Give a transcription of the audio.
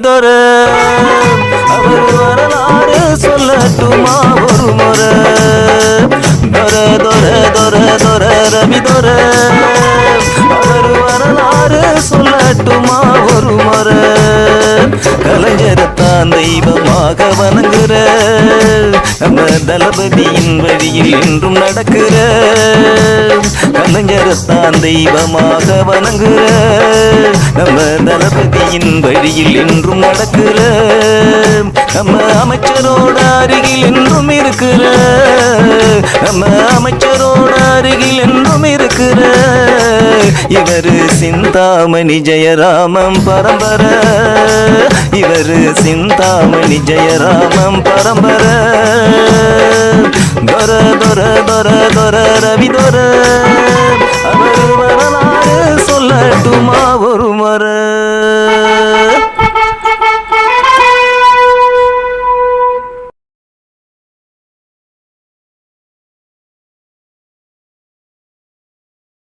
ரவிதொர அவர் வரலாறு சொல்லட்டுமா ஒரு முறை தொர தொர தொர தொர ரவிதொர அவர் வரலாறு சொல்லட்டுமா ஒரு முறை கலைஞரத்தான் தெய்வமாக வணங்குற நம்ம தளபதியின் வழியில் என்றும் நடக்கிற கலைஞரத்தான் தெய்வமாக வணங்குற நம்ம தளபதியின் வழியில் என்றும் நடக்கிற நம்ம அமைச்சரோட அருகில் என்றும் இருக்கிற நம்ம அமைச்சரோட அருகில் என்றும் இருக்கிற இவரு சிந்தாமணி ஜெயராமம் பரம்பரை இவரு சிந்தாமணி ஜெயராமம் பரம்பரை தொர தொர தொர தொர ரவிதொர